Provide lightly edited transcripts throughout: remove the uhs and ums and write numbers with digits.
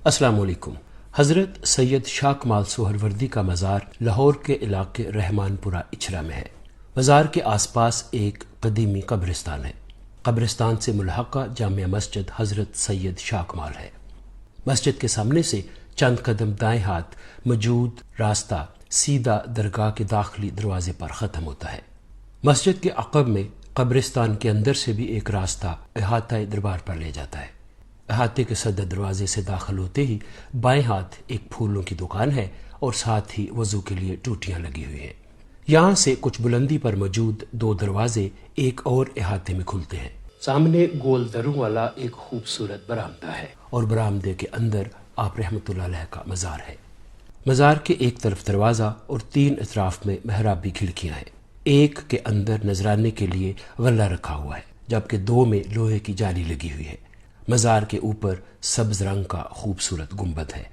السلام علیکم۔ حضرت سید شاہ کمال سہروردی کا مزار لاہور کے علاقے رحمان پورہ اچھرا میں ہے۔ مزار کے آس پاس ایک قدیمی قبرستان ہے۔ قبرستان سے ملحقہ جامع مسجد حضرت سید شاہ کمال ہے۔ مسجد کے سامنے سے چند قدم دائیں ہاتھ موجود راستہ سیدھا درگاہ کے داخلی دروازے پر ختم ہوتا ہے۔ مسجد کے عقب میں قبرستان کے اندر سے بھی ایک راستہ احاطہ دربار پر لے جاتا ہے۔ احاطے کے صدر دروازے سے داخل ہوتے ہی بائیں ہاتھ ایک پھولوں کی دکان ہے اور ساتھ ہی وضو کے لیے ٹوٹیاں لگی ہوئی ہیں۔ یہاں سے کچھ بلندی پر موجود دو دروازے ایک اور احاطے میں کھلتے ہیں۔ سامنے گول دروں والا ایک خوبصورت برآمدہ ہے اور برآمدے کے اندر آپ رحمۃ اللہ علیہ کا مزار ہے۔ مزار کے ایک طرف دروازہ اور تین اطراف میں محرابی کھڑکیاں ہیں۔ ایک کے اندر نذرانے کے لیے غلہ رکھا ہوا ہے جبکہ دو میں لوہے کی جالی لگی ہوئی ہے۔ مزار کے اوپر سبز رنگ کا خوبصورت گنبد ہے۔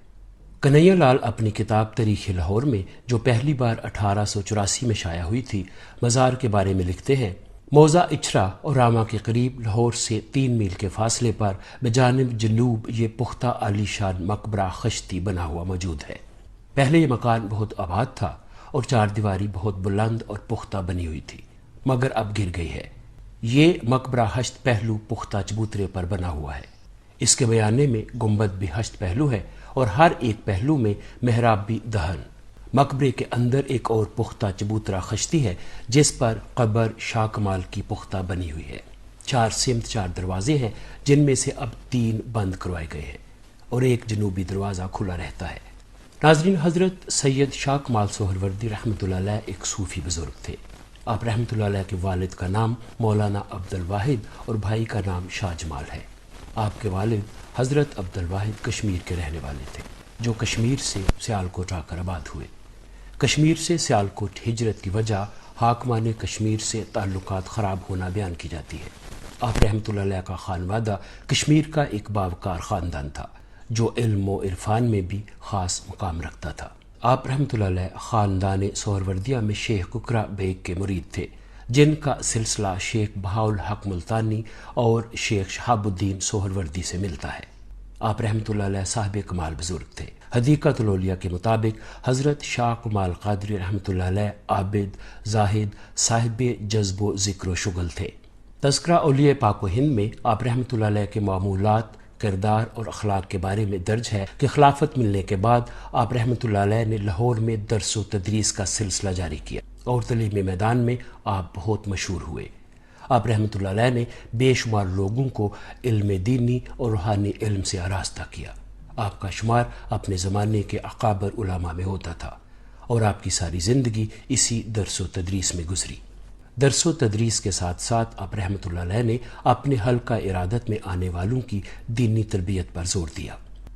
کنہیا لال اپنی کتاب تاریخ لاہور میں جو پہلی بار 1884 میں شائع ہوئی تھی، مزار کے بارے میں لکھتے ہیں: موضع اچھرا اور راما کے قریب لاہور سے 3 میل کے فاصلے پر بجانب جنوب یہ پختہ عالی شان مقبرہ خشتی بنا ہوا موجود ہے۔ پہلے یہ مکان بہت آباد تھا اور 4 دیواری بہت بلند اور پختہ بنی ہوئی تھی، مگر اب گر گئی ہے۔ یہ مقبرہ 8 پہلو پختہ چبوترے پر بنا ہوا ہے۔ اس کے بیانے میں گنبد بھی 8 پہلو ہے اور ہر ایک پہلو میں محراب بھی دہن۔ مقبرے کے اندر ایک اور پختہ چبوترا خشتی ہے جس پر قبر شاہ کمال کی پختہ بنی ہوئی ہے۔ 4 سمت 4 دروازے ہیں جن میں سے اب 3 بند کروائے گئے ہیں اور ایک جنوبی دروازہ کھلا رہتا ہے۔ ناظرین، حضرت سید شاہ کمال سہروردی رحمۃ اللہ علیہ ایک صوفی بزرگ تھے۔ آپ رحمۃ اللہ علیہ کے والد کا نام مولانا عبد الواحد اور بھائی کا نام شاہ جمال ہے۔ آپ کے والد حضرت عبد الواحد کشمیر کے رہنے والے تھے جو کشمیر سے سیالکوٹ آ کر آباد ہوئے۔ کشمیر سے سیالکوٹ ہجرت کی وجہ حاکمان کشمیر سے تعلقات خراب ہونا بیان کی جاتی ہے۔ آپ رحمۃ اللہ علیہ کا خانوادہ کشمیر کا ایک باوقار خاندان تھا جو علم و عرفان میں بھی خاص مقام رکھتا تھا۔ آپ رحمۃ اللہ علیہ خاندان سہروردیہ میں شیخ ککرا بیگ کے مرید تھے جن کا سلسلہ شیخ بہاءالحق ملتانی اور شیخ شہاب الدین سہروردی سے ملتا ہے۔ آپ رحمۃ اللہ علیہ صاحب کمال بزرگ تھے۔ حدیقۃ الاولیاء کے مطابق حضرت شاہ کمال قادری رحمۃ اللہ علیہ عابد، زاہد، صاحب جذب و ذکر و شغل تھے۔ تذکرہ اولیاء پاک و ہند میں آپ رحمۃ اللہ علیہ کے معمولات، کردار اور اخلاق کے بارے میں درج ہے کہ خلافت ملنے کے بعد آپ رحمۃ اللہ علیہ نے لاہور میں درس و تدریس کا سلسلہ جاری کیا اور تعلیمی میدان میں آپ بہت مشہور ہوئے۔ آپ رحمۃ اللہ علیہ نے بے شمار لوگوں کو علم دینی اور روحانی علم سے آراستہ کیا۔ آپ کا شمار اپنے زمانے کے اکابر علماء میں ہوتا تھا اور آپ کی ساری زندگی اسی درس و تدریس میں گزری۔ درس و تدریس کے ساتھ ساتھ آپ رحمۃ اللہ علیہ نے اپنے حلقہ ارادت میں آنے والوں کی دینی تربیت پر زور دیا۔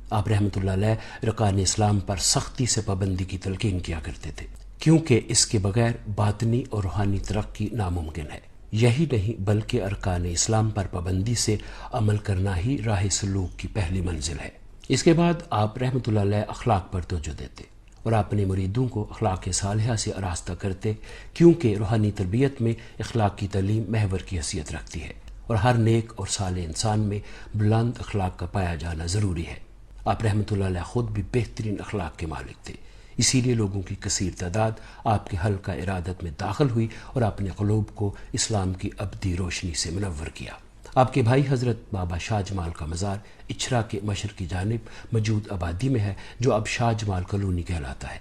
آپ رحمۃ اللہ علیہ ارکان اسلام پر سختی سے پابندی کی تلقین کیا کرتے تھے کیونکہ اس کے بغیر باطنی اور روحانی ترقی ناممکن ہے۔ یہی نہیں بلکہ ارکان اسلام پر پابندی سے عمل کرنا ہی راہ سلوک کی پہلی منزل ہے۔ اس کے بعد آپ رحمۃ اللہ علیہ اخلاق پر توجہ دیتے اور اپنے مریدوں کو اخلاق صالحہ سے آراستہ کرتے کیونکہ روحانی تربیت میں اخلاق کی تعلیم محور کی حیثیت رکھتی ہے اور ہر نیک اور صالح انسان میں بلند اخلاق کا پایا جانا ضروری ہے۔ آپ رحمۃ اللہ علیہ خود بھی بہترین اخلاق کے مالک تھے، اسی لیے لوگوں کی کثیر تعداد آپ کے حلقہ ارادت میں داخل ہوئی اور اپنے قلوب کو اسلام کی ابدی روشنی سے منور کیا۔ آپ کے بھائی حضرت بابا شاہ جمال کا مزار اچھرا کے مشرقی جانب موجود آبادی میں ہے جو اب شاہ جمال کالونی کہلاتا ہے۔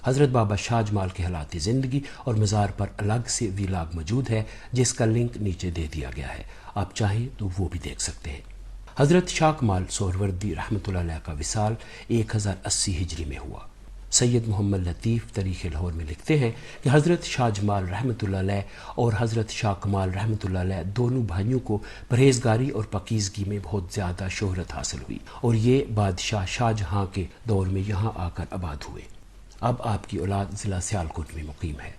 حضرت بابا شاہ جمال کے حالات زندگی اور مزار پر الگ سے ویلاگ موجود ہے جس کا لنک نیچے دے دیا گیا ہے، آپ چاہیں تو وہ بھی دیکھ سکتے ہیں۔ حضرت شاہ کمال سہروردی رحمۃ اللہ علیہ کا وصال 1080 ہجری میں ہوا۔ سید محمد لطیف تاریخ لاہور میں لکھتے ہیں کہ حضرت شاہ جمال رحمۃ اللہ علیہ اور حضرت شاہ کمال رحمۃ اللہ علیہ دونوں بھائیوں کو پرہیزگاری اور پاکیزگی میں بہت زیادہ شہرت حاصل ہوئی اور یہ بادشاہ شاہ جہاں کے دور میں یہاں آ کر آباد ہوئے۔ اب آپ کی اولاد ضلع سیالکوٹ میں مقیم ہے۔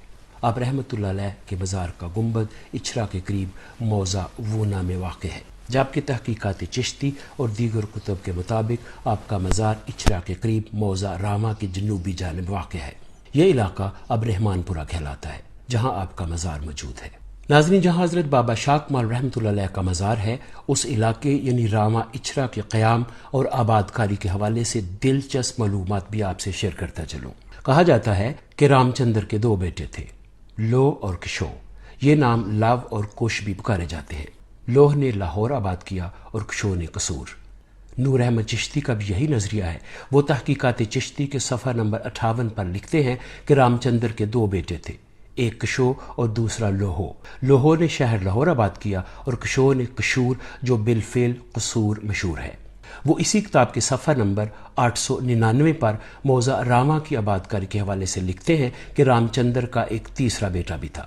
آپ رحمۃ اللہ علیہ کے مزار کا گنبد اچھرا کے قریب موضع وونا میں واقع ہے، جبکہ تحقیقات چشتی اور دیگر کتب کے مطابق آپ کا مزار اچھرا کے قریب موضع راما کی جنوبی جانب واقع ہے۔ یہ علاقہ اب رحمان پورہ کہلاتا ہے جہاں آپ کا مزار موجود ہے۔ ناظرین، جہاں حضرت بابا شاک مال رحمۃ اللہ علیہ کا مزار ہے، اس علاقے یعنی راما اچھرا کے قیام اور آباد کاری کے حوالے سے دلچسپ معلومات بھی آپ سے شیئر کرتا چلوں۔ کہا جاتا ہے کہ رام چندر کے 2 بیٹے تھے، لوہ اور کشو۔ یہ نام لو اور کش بھی پکارے جاتے ہیں۔ لوہ نے لاہور آباد کیا اور کشو نے قصور۔ نور احمد چشتی کا بھی یہی نظریہ ہے۔ وہ تحقیقات چشتی کے صفحہ نمبر 58 پر لکھتے ہیں کہ رام چندر کے 2 بیٹے تھے، ایک کشو اور دوسرا لوہو۔ لوہو نے شہر لاہور آباد کیا اور کشو نے قشور، جو بالفعل قصور مشہور ہے۔ وہ اسی کتاب کے صفحہ نمبر 899 پر موضع راما کی آباد کاری کے حوالے سے لکھتے ہیں کہ رام چندر کا ایک تیسرا بیٹا بھی تھا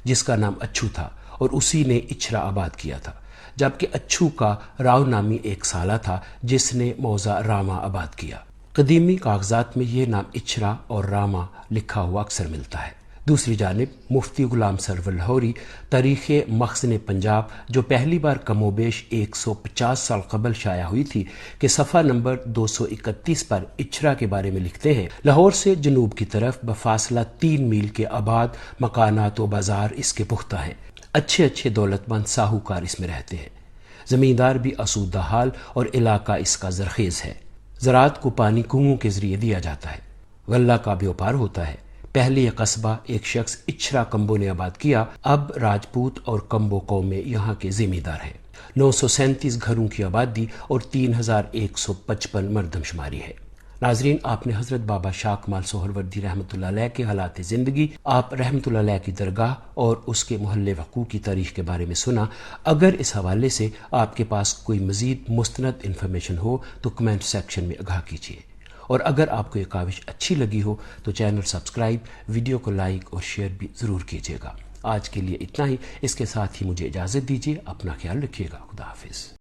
جس کا نام اچھو تھا، اور اسی نے اچھرا آباد کیا تھا، جبکہ اچھو کا راؤ نامی ایک سالہ تھا جس نے موضع راما آباد کیا۔ قدیمی کاغذات میں یہ نام اچھرا اور راما لکھا ہوا اکثر ملتا ہے۔ دوسری جانب مفتی غلام سرور لاہوری تاریخ مخزن پنجاب، جو پہلی بار کم و بیش 150 سال قبل شائع ہوئی تھی، کہ صفحہ نمبر 231 پر اچھرا کے بارے میں لکھتے ہیں: لاہور سے جنوب کی طرف بفاصلہ 3 میل کے آباد مکانات و بازار اس کے پختہ ہیں۔ اچھے دولت مند ساہوکار اس میں رہتے ہیں، زمیندار بھی آسودہ حال، اور علاقہ اس کا زرخیز ہے۔ زراعت کو پانی کنووں کے ذریعے دیا جاتا ہے، غلہ کا بیوپار ہوتا ہے۔ پہلے یہ قصبہ ایک شخص اچھرا کمبو نے آباد کیا، اب راجپوت اور کمبو قومیں یہاں کے زمیندار ہیں۔ 937 گھروں کی آبادی اور 3155 مردم شماری ہے۔ ناظرین، آپ نے حضرت بابا شاک مال سہروردی رحمۃ اللہ علیہ کے حالات زندگی، آپ رحمۃ اللہ علیہ کی درگاہ اور اس کے محل وقوع کی تاریخ کے بارے میں سنا۔ اگر اس حوالے سے آپ کے پاس کوئی مزید مستند انفارمیشن ہو تو کمنٹ سیکشن میں آگاہ کیجیے، اور اگر آپ کو یہ کاوش اچھی لگی ہو تو چینل سبسکرائب، ویڈیو کو لائک اور شیئر بھی ضرور کیجیے گا۔ آج کے لیے اتنا ہی، اس کے ساتھ ہی مجھے اجازت دیجیے۔ اپنا خیال رکھیے گا۔ خدا حافظ۔